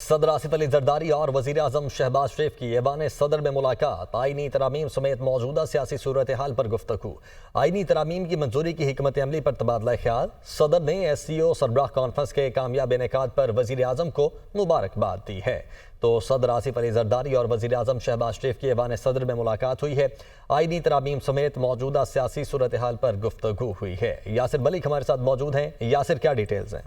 صدر آصف علی زرداری اور وزیر اعظم شہباز شریف کی ایوان صدر میں ملاقات، آئینی ترامیم سمیت موجودہ سیاسی صورتحال پر گفتگو۔ آئینی ترامیم کی منظوری کی حکمت عملی پر تبادلہ خیال۔ صدر نے ایس سی او سربراہ کانفرنس کے کامیاب انعقاد پر وزیر اعظم کو مبارکباد دی ہے۔ تو صدر آصف علی زرداری اور وزیر اعظم شہباز شریف کی ایوان صدر میں ملاقات ہوئی ہے۔ آئینی ترامیم سمیت موجودہ سیاسی صورتحال پر گفتگو ہوئی ہے۔ یاسر ملک ہمارے ساتھ موجود ہیں۔ یاسر، کیا ڈیٹیلز ہیں؟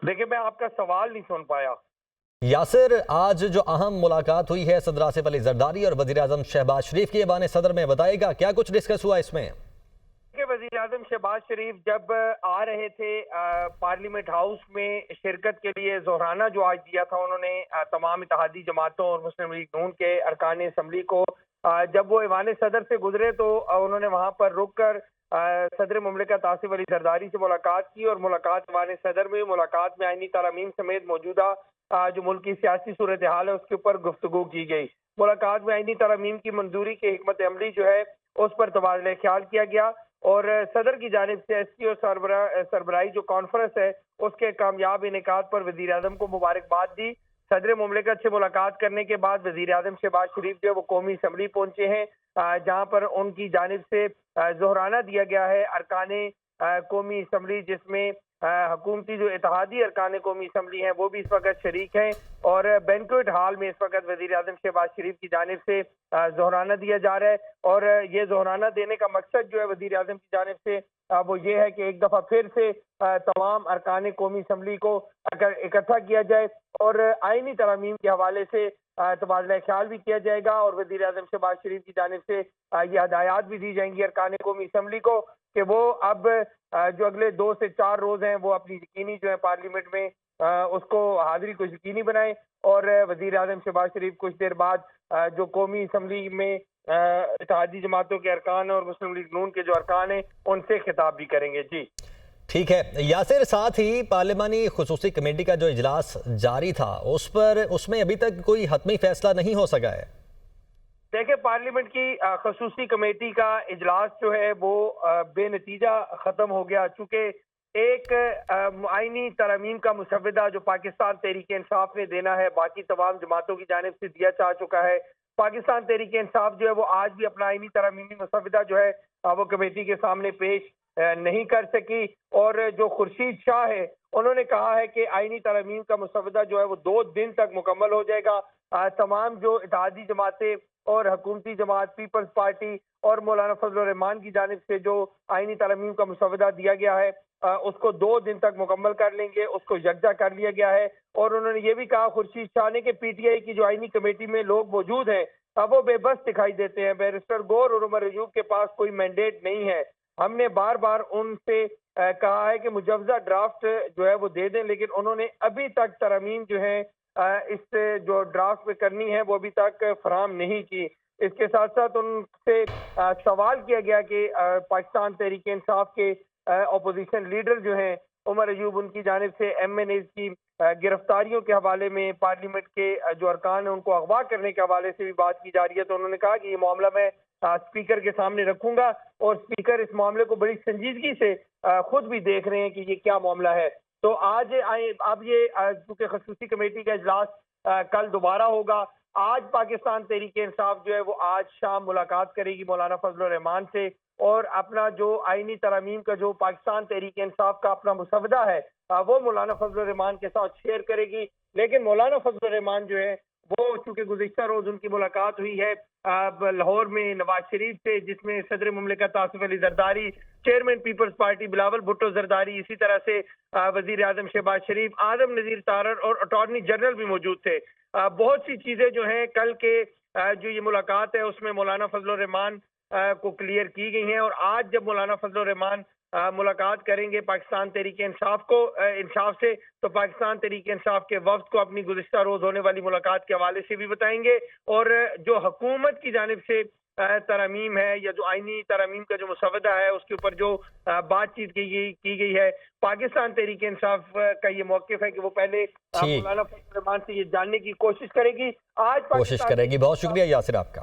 دیکھیں، میں آپ کا سوال نہیں سن پایا۔ یاسر، آج جو اہم ملاقات ہوئی ہے صدر آصف علی زرداری اور وزیر اعظم شہباز شریف کی ایوان صدر میں، بتائے گا کیا کچھ ڈسکس ہوا اس میں؟ وزیر اعظم شہباز شریف جب آ رہے تھے پارلیمنٹ ہاؤس میں شرکت کے لیے، ظہرانہ جو آج دیا تھا انہوں نے تمام اتحادی جماعتوں اور مسلم لیگ نون کے ارکان اسمبلی کو، جب وہ ایوان صدر سے گزرے تو انہوں نے وہاں پر رک کر صدر مملکت آصف علی زرداری سے ملاقات کی، اور ملاقات ایوان صدر میں، ملاقات میں آئینی ترامیم سمیت موجودہ جو ملکی سیاسی صورتحال ہے اس کے اوپر گفتگو کی گئی۔ ملاقات میں آئینی ترامیم کی منظوری کی حکمت عملی جو ہے اس پر تبادلہ خیال کیا گیا، اور صدر کی جانب سے ایس سی او سربراہی جو کانفرنس ہے اس کے کامیاب انعقاد پر وزیر اعظم کو مبارکباد دی۔ صدر مملکت سے ملاقات کرنے کے بعد وزیر اعظم شہباز شریف جو ہے وہ قومی اسمبلی پہنچے ہیں، جہاں پر ان کی جانب سے ظہرانہ دیا گیا ہے ارکان قومی اسمبلی، جس میں حکومتی جو اتحادی ارکان قومی اسمبلی ہیں وہ بھی اس وقت شریک ہیں، اور بینکویٹ ہال میں اس وقت وزیر اعظم شہباز شریف کی جانب سے ظہرانہ دیا جا رہا ہے۔ اور یہ ظہرانہ دینے کا مقصد جو ہے وزیر اعظم کی جانب سے وہ یہ ہے کہ ایک دفعہ پھر سے تمام ارکان قومی اسمبلی کو اکٹھا کیا جائے، اور آئینی ترامیم کے حوالے سے تبادلہ خیال بھی کیا جائے گا، اور وزیر اعظم شہباز شریف کی جانب سے یہ ہدایات بھی دی جائیں گی ارکان قومی اسمبلی کو کہ وہ اب جو اگلے 2 سے 4 روز ہیں وہ اپنی یقینی جو ہے پارلیمنٹ میں اس کو حاضری کو یقینی بنائیں، اور وزیر اعظم شہباز شریف کچھ دیر بعد جو قومی اسمبلی میں اتحادی جماعتوں کے ارکان اور مسلم لیگ نون کے جو ارکان ہیں ان سے خطاب بھی کریں گے۔ جی ٹھیک ہے یاسر، ساتھ ہی پارلیمانی خصوصی کمیٹی کا جو اجلاس جاری تھا اس میں ابھی تک کوئی حتمی فیصلہ نہیں ہو سکا ہے۔ دیکھیں، پارلیمنٹ کی خصوصی کمیٹی کا اجلاس جو ہے وہ بے نتیجہ ختم ہو گیا، چونکہ ایک آئینی ترامیم کا مسودہ جو پاکستان تحریک انصاف نے دینا ہے باقی تمام جماعتوں کی جانب سے دیا جا چکا ہے۔ پاکستان تحریک انصاف جو ہے وہ آج بھی اپنا آئینی ترامیمی مسودہ جو ہے وہ کمیٹی کے سامنے پیش نہیں کر سکی، اور جو خورشید شاہ ہے انہوں نے کہا ہے کہ آئینی ترامیم کا مسودہ جو ہے وہ 2 دن تک مکمل ہو جائے گا۔ تمام جو اتحادی جماعتیں اور حکومتی جماعت پیپلز پارٹی اور مولانا فضل الرحمان کی جانب سے جو آئینی ترامیم کا مسودہ دیا گیا ہے اس کو 2 دن تک مکمل کر لیں گے، اس کو یکجا کر لیا گیا ہے۔ اور انہوں نے یہ بھی کہا خورشید شاہ نے کہ پی ٹی آئی کی جو آئینی کمیٹی میں لوگ موجود ہیں وہ بے بس دکھائی دیتے ہیں، بیرسٹر گور اور عمر ایوب کے پاس کوئی مینڈیٹ نہیں ہے۔ ہم نے بار بار ان سے کہا ہے کہ مجوزہ ڈرافٹ جو ہے وہ دے دیں، لیکن انہوں نے ابھی تک ترامیم جو ہے اس جو ڈرافٹ پہ کرنی ہے وہ ابھی تک فراہم نہیں کی۔ اس کے ساتھ ساتھ ان سے سوال کیا گیا کہ پاکستان تحریک انصاف کے اپوزیشن لیڈر جو ہیں عمر ایوب، ان کی جانب سے ایم این ایز کی گرفتاریوں کے حوالے میں پارلیمنٹ کے جو ارکان ہیں ان کو اغوا کرنے کے حوالے سے بھی بات کی جا رہی ہے، تو انہوں نے کہا کہ یہ معاملہ میں اسپیکر کے سامنے رکھوں گا، اور اسپیکر اس معاملے کو بڑی سنجیدگی سے خود بھی دیکھ رہے ہیں کہ یہ کیا معاملہ ہے۔ تو اب یہ چونکہ خصوصی کمیٹی کا اجلاس کل دوبارہ ہوگا، آج پاکستان تحریک انصاف جو ہے وہ آج شام ملاقات کرے گی مولانا فضل الرحمان سے، اور اپنا جو آئینی ترامیم کا جو پاکستان تحریک انصاف کا اپنا مسودہ ہے وہ مولانا فضل الرحمان کے ساتھ شیئر کرے گی۔ لیکن مولانا فضل الرحمان جو ہے وہ چونکہ گزشتہ روز ان کی ملاقات ہوئی ہے لاہور میں نواز شریف سے، جس میں صدر مملکت آصف علی زرداری، چیئرمین پیپلز پارٹی بلاول بھٹو زرداری، اسی طرح سے وزیر اعظم شہباز شریف، اعظم نذیر تارڑ اور اٹارنی جنرل بھی موجود تھے۔ بہت سی چیزیں جو ہیں کل کے جو یہ ملاقات ہے اس میں مولانا فضل الرحمان کو کلیئر کی گئی ہیں، اور آج جب مولانا فضل الرحمان ملاقات کریں گے پاکستان تحریک انصاف سے، تو پاکستان تحریک انصاف کے وفد کو اپنی گزشتہ روز ہونے والی ملاقات کے حوالے سے بھی بتائیں گے، اور جو حکومت کی جانب سے ترامیم ہے یا جو آئینی ترامیم کا جو مسودہ ہے اس کے اوپر جو بات چیت کی گئی ہے، پاکستان تحریک انصاف کا یہ موقف ہے کہ وہ پہلے مولانا فضل الرحمان سے یہ جاننے کی کوشش کرے گی۔ بہت شکریہ یاسر آپ کا۔